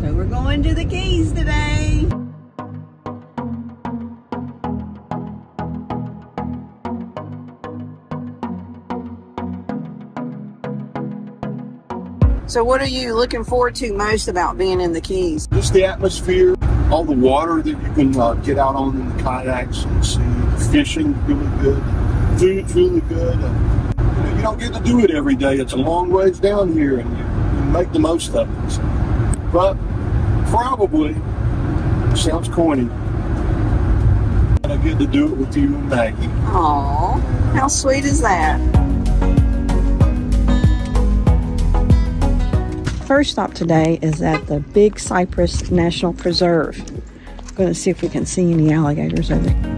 So we're going to the Keys today. So what are you looking forward to most about being in the Keys? Just the atmosphere, all the water that you can get out on in the kayaks and see. Fishing, really good. Food's really good. You don't get to do it every day. It's a long ways down here, and you make the most of it. So. But probably, sounds corny, I get to do it with you and Maggie. Aw, how sweet is that? First stop today is at the Big Cypress National Preserve. I'm going to see if we can see any alligators over there.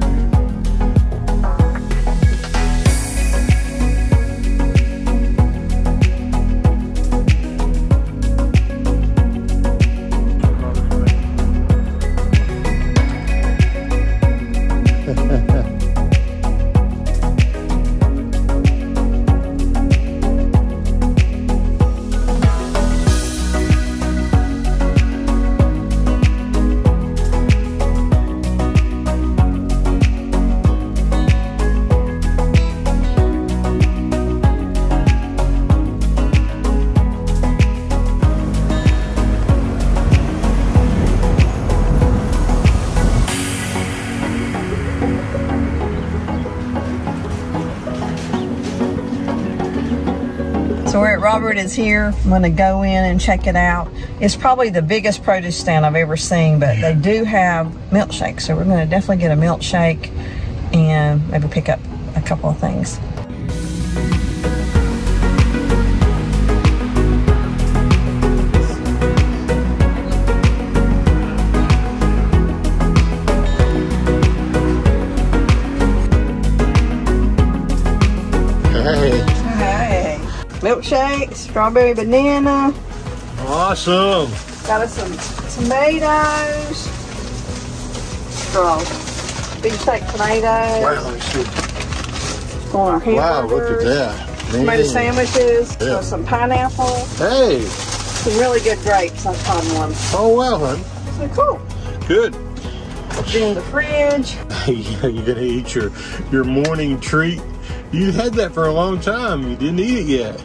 So we're at Robert is here. I'm going to go in and check it out. It's probably the biggest produce stand I've ever seen, but they do have milkshakes. So we're going to definitely get a milkshake and maybe pick up a couple of things. Milkshake, strawberry banana. Awesome. Got us some tomatoes. Big steak tomatoes. Wow, let me see. On our hamburgers. Wow, look at that. Tomato sandwiches. Yeah. Some pineapple. Hey. Some really good grapes. I've had one. Oh, wow, hon. So cool. Good. Put it in the fridge. You're going to eat your morning treat. You had that for a long time. You didn't eat it yet.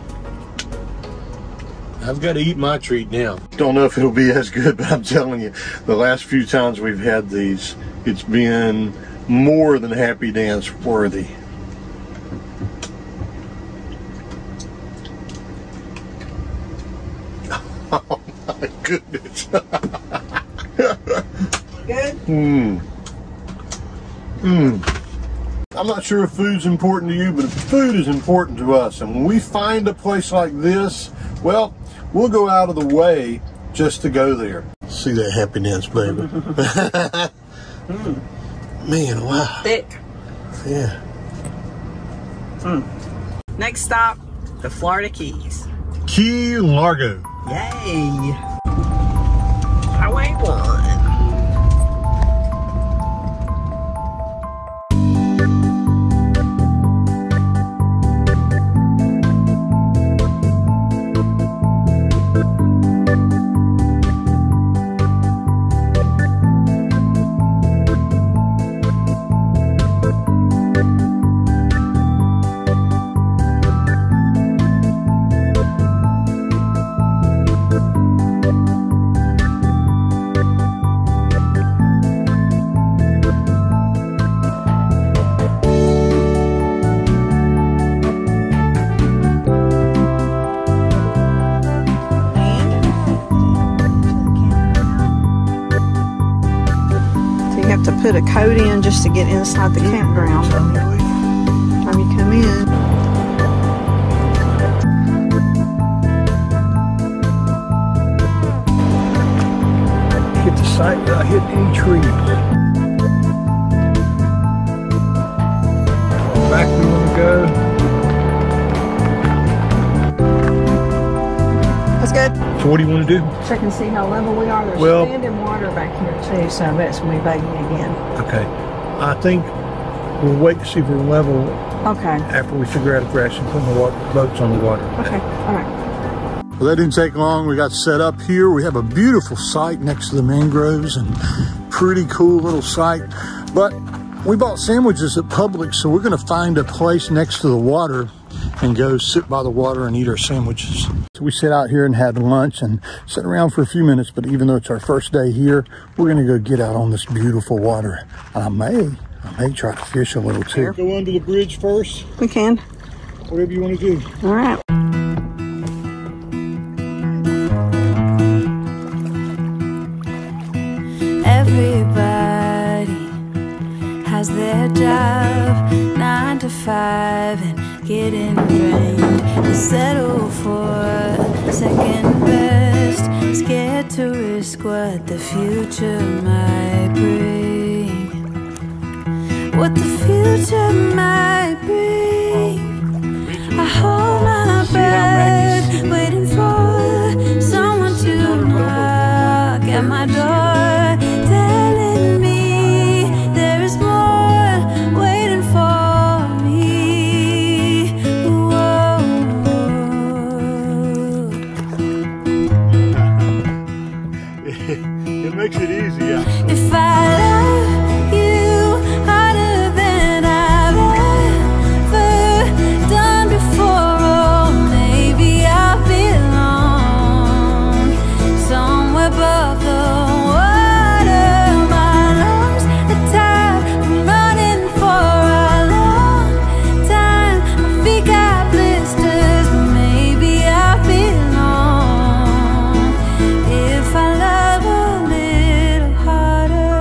I've got to eat my treat now. Don't know if it'll be as good, but I'm telling you, the last few times we've had these, it's been more than happy dance worthy. Oh my goodness. Good? I'm not sure if food's important to you, but food is important to us. And when we find a place like this, well, we'll go out of the way just to go there. See that happy dance, baby. Man, wow. Thick. Yeah. Next stop, the Florida Keys. Key Largo. Yay. Highway 1. To put a code in just to get inside the campground time you come in. Hit the site without hitting any trees. Back we want to go. That's good. So what do you want to do? Check and see how level we are. There's standing water back here too, so I bet it's going to be baggy again. Okay. I think we'll wait to see if we're level Okay. after we figure out if we're actually putting the boats on the water. Okay. All right. Well, that didn't take long. We got set up here. We have a beautiful site next to the mangroves and pretty cool little site. But we bought sandwiches at Publix, so we're gonna find a place next to the water and go sit by the water and eat our sandwiches. So we sat out here and had lunch and sat around for a few minutes, but even though it's our first day here, we're gonna go get out on this beautiful water. I may try to fish a little too. Go under the bridge first. We can. Whatever you want to do. All right. Everybody has their job, 9 to 5, and getting drained. They settle for second best, scared to risk what the future might bring. What the future might bring. I hold my breath, waiting for someone to knock at my door, telling me there is more waiting for me. Whoa. It makes it easy, actually. If I love you harder than I've ever done before, oh, maybe I belong somewhere above the water. My lungs are tired from running for a long time. My feet got blisters, but maybe I belong if I love a little harder.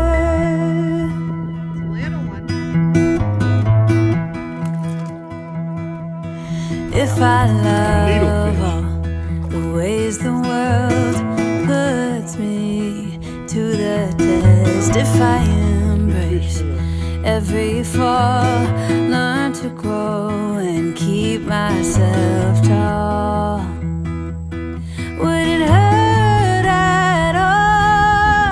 Little one. If I love all the ways the world puts me to the test, if I embrace every fall, learn to grow and keep myself tall, would it hurt at all?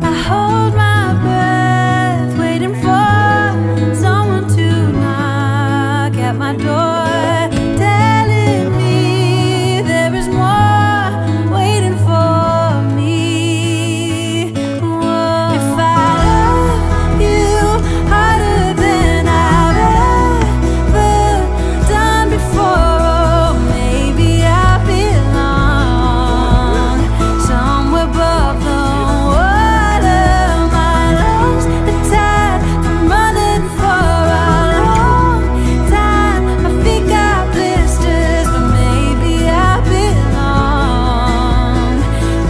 I hold my breath, waiting for someone to knock at my door, telling me there is more waiting for me. Whoa. If I love you harder than I've ever done before, oh, maybe I belong somewhere above the water. My lungs are tired from running for a long time. My feet got blisters, but maybe I belong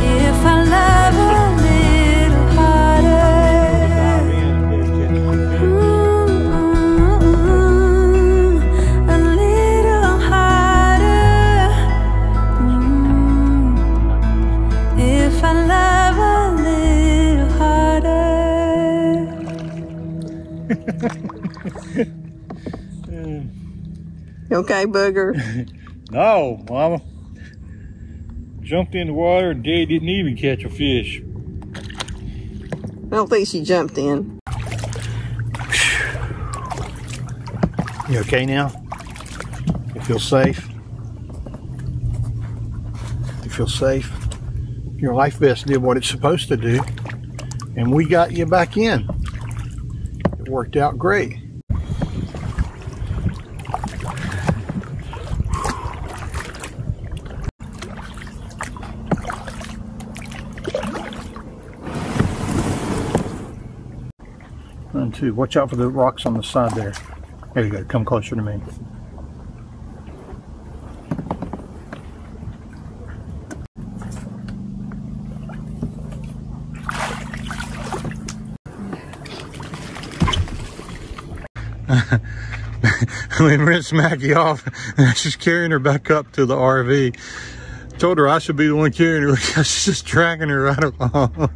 if I love a little harder. A little harder. If I love a little harder. You okay, Booger? No, Mama. Jumped in the water and Dad didn't even catch a fish. I don't think she jumped in. You okay now? You feel safe? You feel safe? Your life vest did what it's supposed to do, and we got you back in. It worked out great. Run two. Watch out for the rocks on the side there. There you go. Come closer to me. We rinsed Maggie off, and she's carrying her back up to the RV. Told her I should be the one carrying her because she's just dragging her right along.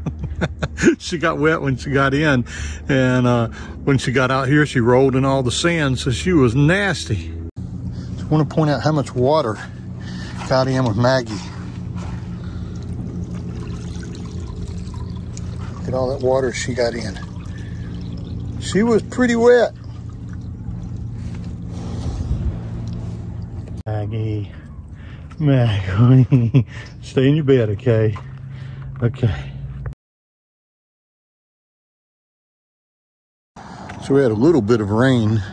She got wet when she got in, and when she got out here, she rolled in all the sand, so she was nasty. I want to point out how much water got in with Maggie. Look at all that water she got in. She was pretty wet. Maggie, Mag, stay in your bed, okay? Okay. So we had a little bit of rain.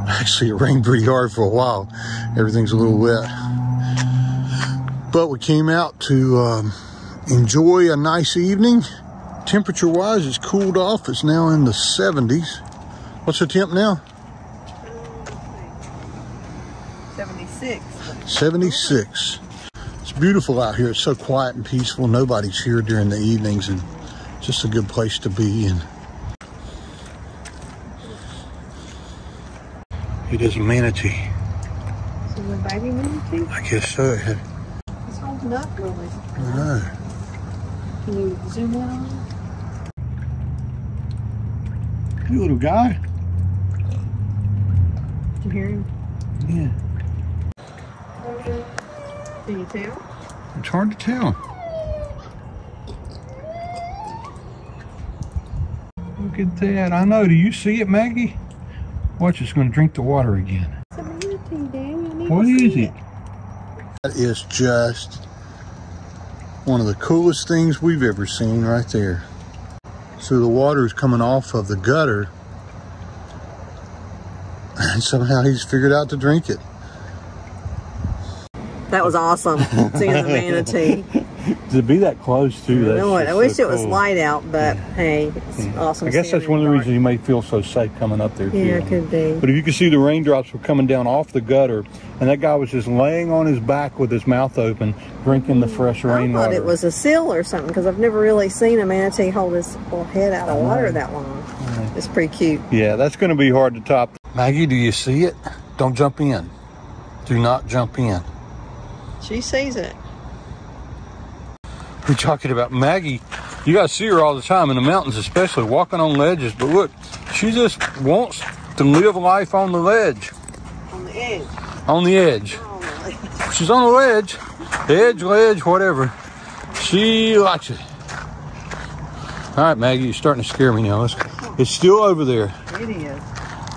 Actually, it rained pretty hard for a while. Everything's a little wet. But we came out to enjoy a nice evening. Temperature-wise, it's cooled off. It's now in the 70s. What's the temp now? 76. 76. It's beautiful out here. It's so quiet and peaceful. Nobody's here during the evenings, and just a good place to be. And it is a manatee. Is it a baby manatee? I guess so. It's holding up really. I know. Can you zoom in on it? Hey, little guy. Did you hear him? Yeah. Can you tell? It's hard to tell. Look at that. I know. Do you see it, Maggie? Watch, it's going to drink the water again. It's a manatee, Dad. What is it? That is just one of the coolest things we've ever seen right there. So the water is coming off of the gutter, and somehow he's figured out to drink it. That was awesome, seeing the manatee. To be that close too, I wish it was light out, but hey, it's awesome. I guess that's one of the reasons you may feel so safe coming up there. Yeah, it could be. But if you can see, the raindrops were coming down off the gutter, and that guy was just laying on his back with his mouth open, drinking the fresh rainwater. I thought it was a seal or something, because I've never really seen a manatee hold his little head out of water that long. It's pretty cute. Yeah, that's going to be hard to top. Maggie, do you see it? Don't jump in. Do not jump in. She sees it. We're talking about Maggie. You guys see her all the time in the mountains, especially walking on ledges. But look, she just wants to live life on the ledge. On the edge. On the edge. On the ledge. She's on the ledge. Edge, ledge, whatever. She likes it. All right, Maggie, you're starting to scare me now. It's still over there. It is.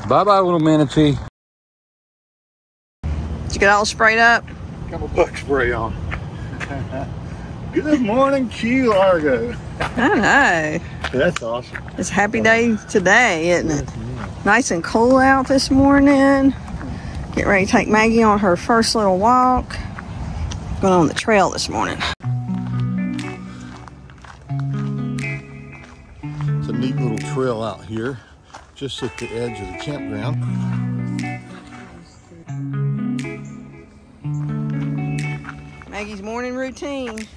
Bye-bye, little manatee. Did you get all sprayed up? Couple bug spray on. Good morning, Key Largo. I know. That's awesome. It's a happy day today, isn't it? Nice and cool out this morning. Get ready to take Maggie on her first little walk. Going on the trail this morning. It's a neat little trail out here, just at the edge of the campground. Maggie's morning routine.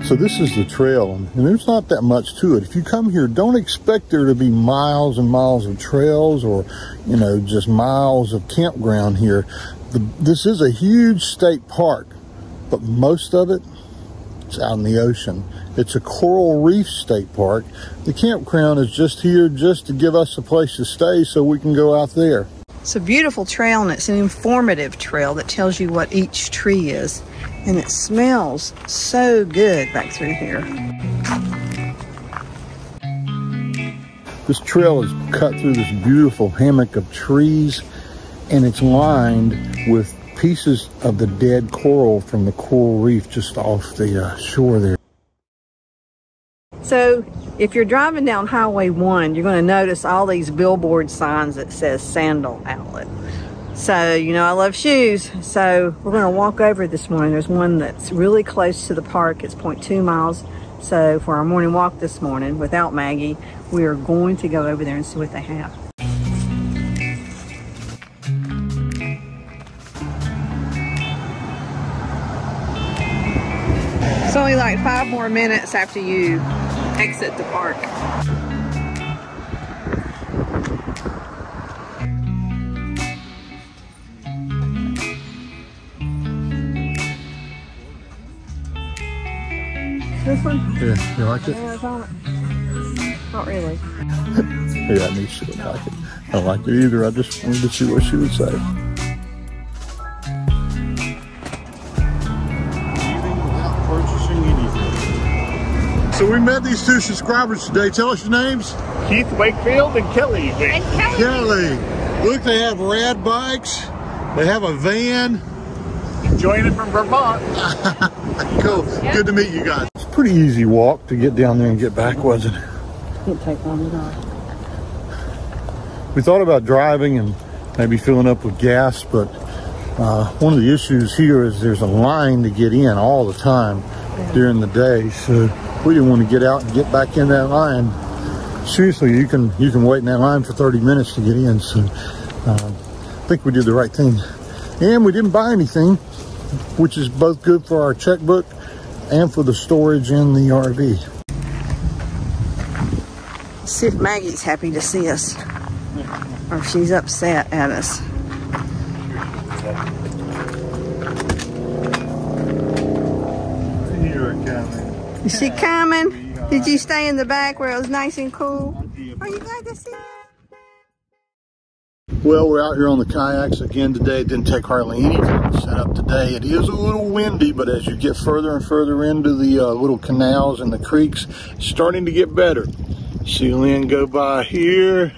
So this is the trail, and there's not that much to it. If you come here, don't expect there to be miles and miles of trails or, you know, just miles of campground here. This is a huge state park, but most of it is out in the ocean. It's a coral reef state park. The campground is just here just to give us a place to stay so we can go out there. It's a beautiful trail, and it's an informative trail that tells you what each tree is. And it smells so good back through here. This trail is cut through this beautiful hammock of trees, and it's lined with pieces of the dead coral from the coral reef just off the shore there. So if you're driving down Highway 1, you're going to notice all these billboard signs that says Sandal Outlet. So, you know, I love shoes. So we're going to walk over this morning. There's one that's really close to the park. It's 0.2 miles. So for our morning walk this morning without Maggie, we are going to go over there and see what they have. It's only like 5 more minutes after you exit the park. This one? Yeah, you like it? Yeah, it's on it. Not really. Yeah, I knew she would like it. I don't like it either. I just wanted to see what she would say. Without purchasing anything. So we met these 2 subscribers today. Tell us your names. Keith Wakefield and Kelly. Kelly. Look, they have rad bikes. They have a van. Enjoying it from Vermont. Cool. Good to meet you guys. It's a pretty easy walk to get down there and get back, wasn't it? Didn't take long at all. We thought about driving and maybe filling up with gas, but one of the issues here is there's a line to get in all the time during the day. So we didn't want to get out and get back in that line. Seriously, you can wait in that line for 30 minutes to get in. So I think we did the right thing. And we didn't buy anything, which is both good for our checkbook and for the storage in the RV. See if Maggie's happy to see us, or if she's upset at us. Is she coming? Did you stay in the back where it was nice and cool? Are you glad to see us? Well, we're out here on the kayaks again today. It didn't take hardly any time to set up today. It is a little windy, but as you get further and further into the little canals and the creeks, it's starting to get better. See Lynn go by here.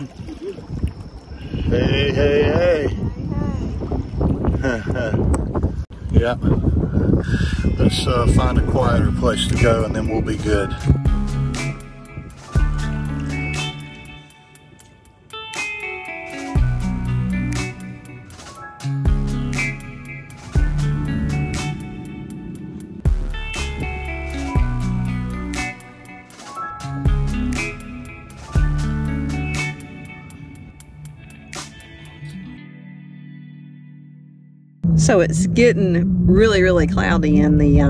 Hey, hey, hey. Yeah. Let's find a quieter place to go and then we'll be good. So it's getting really, really cloudy and the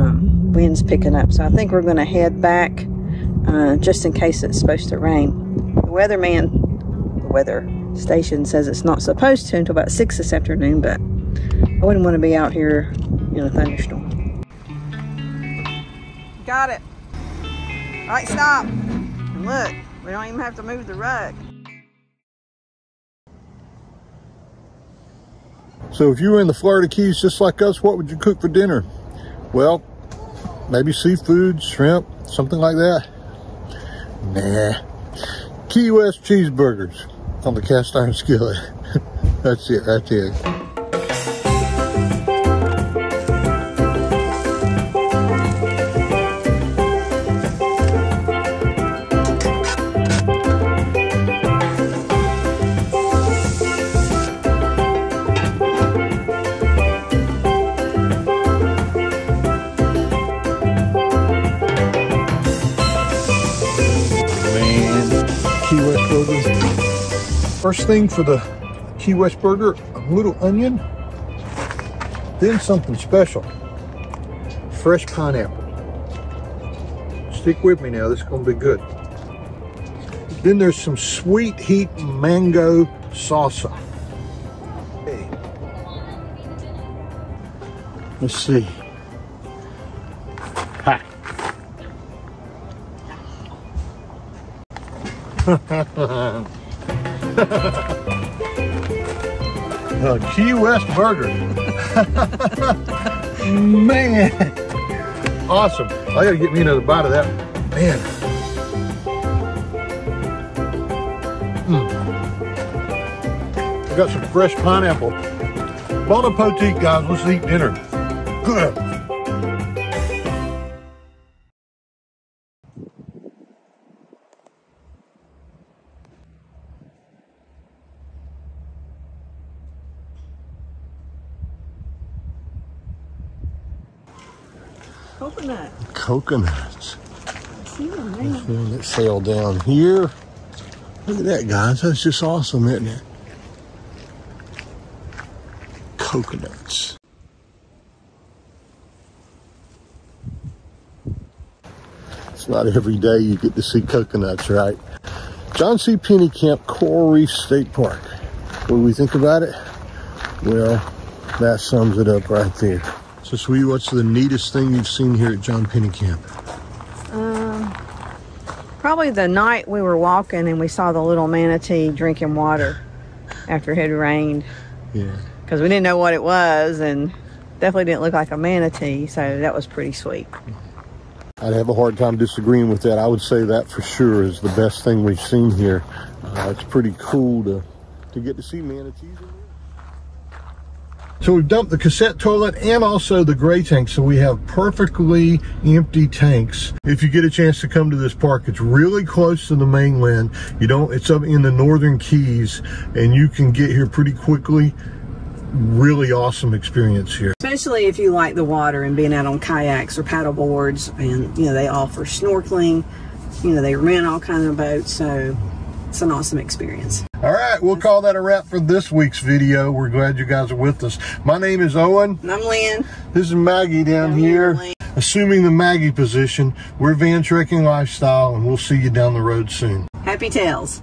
wind's picking up. So I think we're going to head back just in case it's supposed to rain. The weather station says it's not supposed to until about 6 this afternoon, but I wouldn't want to be out here in a thunderstorm. Got it. All right, stop. And look, we don't even have to move the rug. So if you were in the Florida Keys just like us, what would you cook for dinner? Well, maybe seafood, shrimp, something like that. Nah. Key West cheeseburgers on the cast iron skillet. That's it right there. First thing for the Key West burger, a little onion, then something special, fresh pineapple. Stick with me now, this is going to be good. Then there's some sweet heat mango salsa. Okay. Let's see. Ha. A Key West burger. Man, awesome. I gotta get me another bite of that. Man. I got some fresh pineapple. Bon appetit, guys. Let's eat dinner. Good. Coconut. Coconuts. See them now. There's one that sailed down here. Look at that, guys. That's just awesome, isn't it? Coconuts. It's not every day you get to see coconuts, right? John C. Pennekamp Coral Reef State Park. What do we think about it? Well, that sums it up right there. So, sweetie, what's the neatest thing you've seen here at John Pennekamp? Probably the night we were walking and we saw the little manatee drinking water after it had rained. Yeah. Because we didn't know what it was and definitely didn't look like a manatee, so that was pretty sweet. I'd have a hard time disagreeing with that. I would say that for sure is the best thing we've seen here. It's pretty cool to to get to see manatees. So we've dumped the cassette toilet and also the gray tank, so we have perfectly empty tanks. If you get a chance to come to this park, it's really close to the mainland. It's up in the northern Keys, and you can get here pretty quickly. Really awesome experience here. Especially if you like the water and being out on kayaks or paddle boards, and they offer snorkeling. They rent all kinds of boats, so it's an awesome experience. All right, we'll call that a wrap for this week's video. We're glad you guys are with us. My name is Owen. And I'm Lynn. This is Maggie down here. Assuming the Maggie position. We're Van Trekking Lifestyle, and we'll see you down the road soon. Happy tails.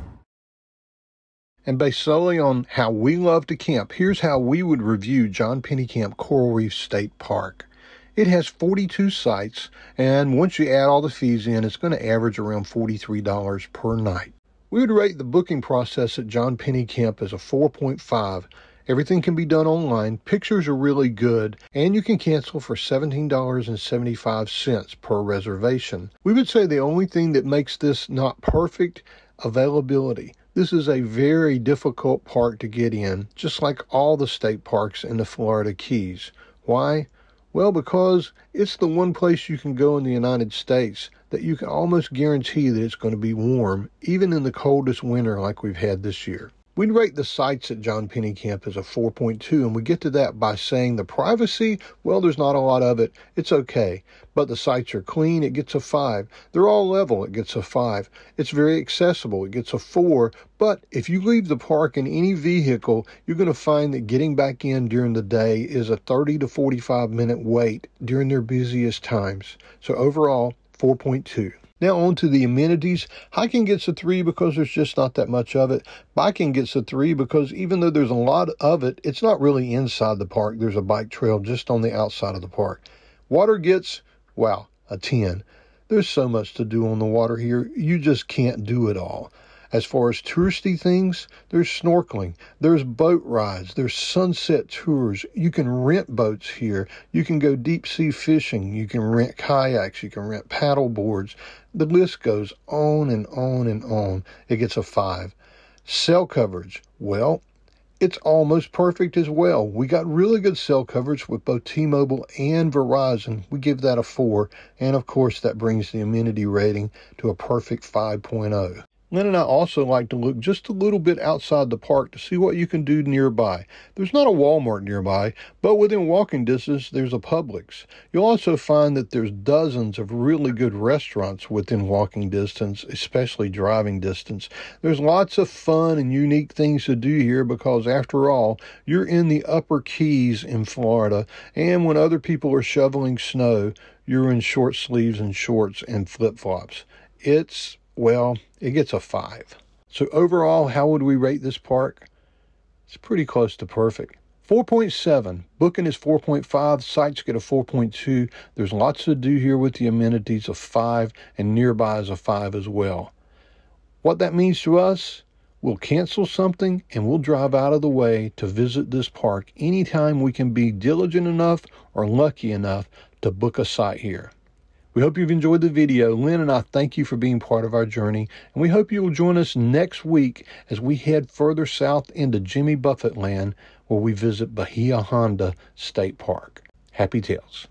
And based solely on how we love to camp, here's how we would review John Pennekamp Coral Reef State Park. It has 42 sites, and once you add all the fees in, it's going to average around $43 per night. We would rate the booking process at John Pennekamp as a 4.5. Everything can be done online, pictures are really good, and you can cancel for $17.75 per reservation. We would say the only thing that makes this not perfect, availability. This is a very difficult park to get in, just like all the state parks in the Florida Keys. Why? Well, because it's the one place you can go in the United States that you can almost guarantee that it's going to be warm, even in the coldest winter like we've had this year. We'd rate the sites at John Pennekamp as a 4.2, and we get to that by saying the privacy, well, there's not a lot of it. It's okay. But the sites are clean, it gets a 5. They're all level, it gets a 5. It's very accessible, it gets a 4. But if you leave the park in any vehicle, you're going to find that getting back in during the day is a 30 to 45 minute wait during their busiest times. So overall, 4.2. Now on to the amenities. Hiking gets a 3 because there's just not that much of it. Biking gets a 3 because even though there's a lot of it, it's not really inside the park. There's a bike trail just on the outside of the park. Water gets, wow, a 10. There's so much to do on the water here. You just can't do it all. As far as touristy things, there's snorkeling, there's boat rides, there's sunset tours. You can rent boats here. You can go deep sea fishing. You can rent kayaks. You can rent paddle boards. The list goes on and on and on. It gets a 5. Cell coverage, well, it's almost perfect as well. We got really good cell coverage with both T-Mobile and Verizon. We give that a 4. And of course, that brings the amenity rating to a perfect 5.0. Lynn and I also like to look just a little bit outside the park to see what you can do nearby. There's not a Walmart nearby, but within walking distance, there's a Publix. You'll also find that there's dozens of really good restaurants within walking distance, especially driving distance. There's lots of fun and unique things to do here because, after all, you're in the upper Keys in Florida, and when other people are shoveling snow, you're in short sleeves and shorts and flip-flops. Well, it gets a 5. So overall, how would we rate this park? It's pretty close to perfect. 4.7. Booking is 4.5. Sites get a 4.2. There's lots to do here with the amenities of 5, and nearby is a 5 as well. What that means to us, we'll cancel something and we'll drive out of the way to visit this park anytime we can be diligent enough or lucky enough to book a site here. We hope you've enjoyed the video. Lynn and I thank you for being part of our journey, and we hope you will join us next week as we head further south into Jimmy Buffett land, where we visit Bahia Honda State Park. Happy Tails.